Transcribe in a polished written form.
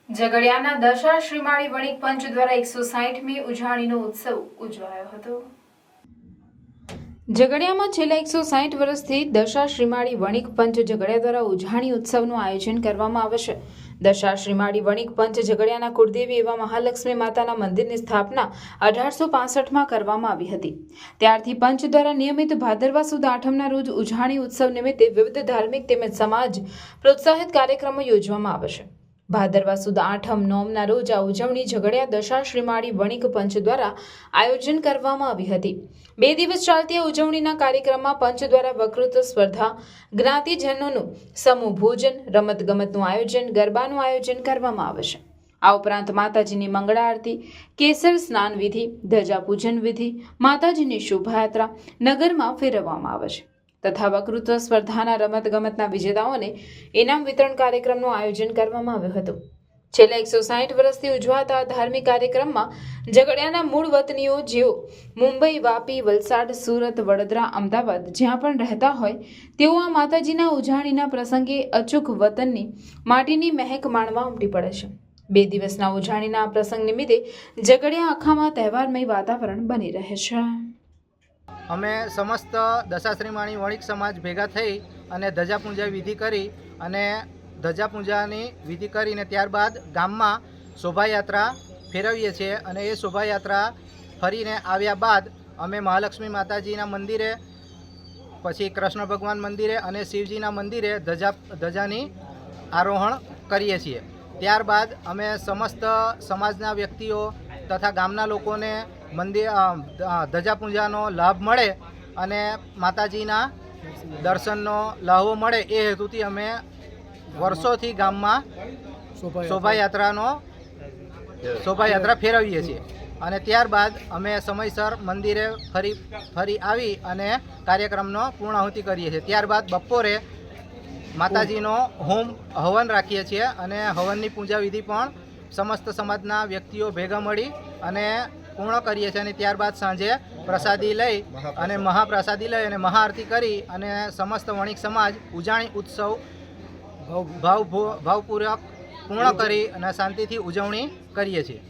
ઝઘડિયાના દશા શ્રીમાળી વણિક પંચ દ્વારા 160મી ઉજાણીનો ઉત્સવ ઉજવાયો હતો। ઝઘડિયામાં છેલ્લા 160 વર્ષથી દશા શ્રીમાળી વણિક પંચ ઝઘડિયા દ્વારા ઉજાણી ઉત્સવનું આયોજન કરવામાં આવે છે। દશા શ્રીમાળી વણિક પંચ ઝઘડિયાના કુળદેવી એવા મહાલક્ષ્મી માતાના મંદિરની સ્થાપના 1865માં કરવામાં આવી હતી। ત્યારથી પંચ દ્વારા નિયમિત ભાદરવા સુદ આઠમના રોજ ઉજાણી ઉત્સવ નિમિત્તે વિવિધ ધાર્મિક તેમજ સમાજ પ્રોત્સાહિત કાર્યક્રમો યોજવામાં આવે છે। ભાદરવા સુદ આઠમ નોમના રોજ આ ઉજવણી ઝઘડિયા દશા શ્રીમાળી વણિક પંચ દ્વારા આયોજન કરવામાં આવી હતી। 2 દિવસ ચાલતી આ ઉજવણીના કાર્યક્રમમાં પંચ દ્વારા વક્તૃત્વ સ્પર્ધા, જ્ઞાતિજનોનું સમૂહ ભોજન, રમતગમતનું આયોજન, ગરબાનું આયોજન કરવામાં આવે છે। આ ઉપરાંત માતાજીની મંગળા આરતી, કેસર સ્નાન વિધિ, ધજા પૂજન વિધિ, માતાજીની શોભાયાત્રા નગરમાં ફેરવવામાં આવે છે તથા વક્તૃત્વ સ્પર્ધાના રમતગમતના વિજેતાઓને ઇનામ વિતરણ કાર્યક્રમનું આયોજન કરવામાં આવ્યું હતું। છેલ્લા 160 વર્ષથી ઉજવાતા આ ધાર્મિક કાર્યક્રમમાં ઝઘડિયાના મૂળ વતનીઓ જેઓ મુંબઈ, વાપી, વલસાડ, સુરત, વડોદરા, અમદાવાદ જ્યાં પણ રહેતા હોય તેઓ આ માતાજીના ઉજાણીના પ્રસંગે અચૂક વતનની માટીની મહેક માણવા ઉમટી પડે છે। 2 દિવસના ઉજાણીના આ પ્રસંગ નિમિત્તે ઝઘડિયા આખામાં તહેવારમય વાતાવરણ બની રહે છે। અમે સમસ્ત દશાશ્રીમાળી વણિક સમાજ ભેગા થઈ અને ધજાપૂજા વિધિ કરી અને ધજાપૂજાની વિધિ કરીને ત્યારબાદ ગામમાં શોભાયાત્રા ફેરવીએ છીએ અને એ શોભાયાત્રા ફરીને આવ્યા બાદ અમે મહાલક્ષ્મી માતાજીના મંદિરે, પછી કૃષ્ણ ભગવાન મંદિરે અને શિવજીના મંદિરે ધજાની આરોહણ કરીએ છીએ। ત્યારબાદ અમે સમસ્ત સમાજના વ્યક્તિઓ તથા ગામના લોકોને ધજાપૂજાનો લાભ મળે અને માતાજીના દર્શનનો લાહવો મળે એ હેતુથી અમે વર્ષોથી ગામમાં શોભાયાત્રા ફેરવીએ છીએ અને ત્યારબાદ અમે સમયસર મંદિરે ફરી આવી અને કાર્યક્રમનો પૂર્ણાહુતિ કરીએ છીએ। ત્યારબાદ બપોરે માતાજીનો હવન રાખીએ છીએ અને હવનની પૂજા વિધિ પણ સમસ્ત સમાજના વ્યક્તિઓ ભેગા મળી અને પૂર્ણ કરીએ છીએ અને ત્યારબાદ સાંજે પ્રસાદી લઈ અને મહાપ્રસાદી લઈ અને મહાઆરતી કરી અને સમસ્ત વણિક સમાજ ઉજાણી ઉત્સવ ભાવપૂર્વક પૂર્ણ કરી અને શાંતિથી ઉજવણી કરીએ છીએ।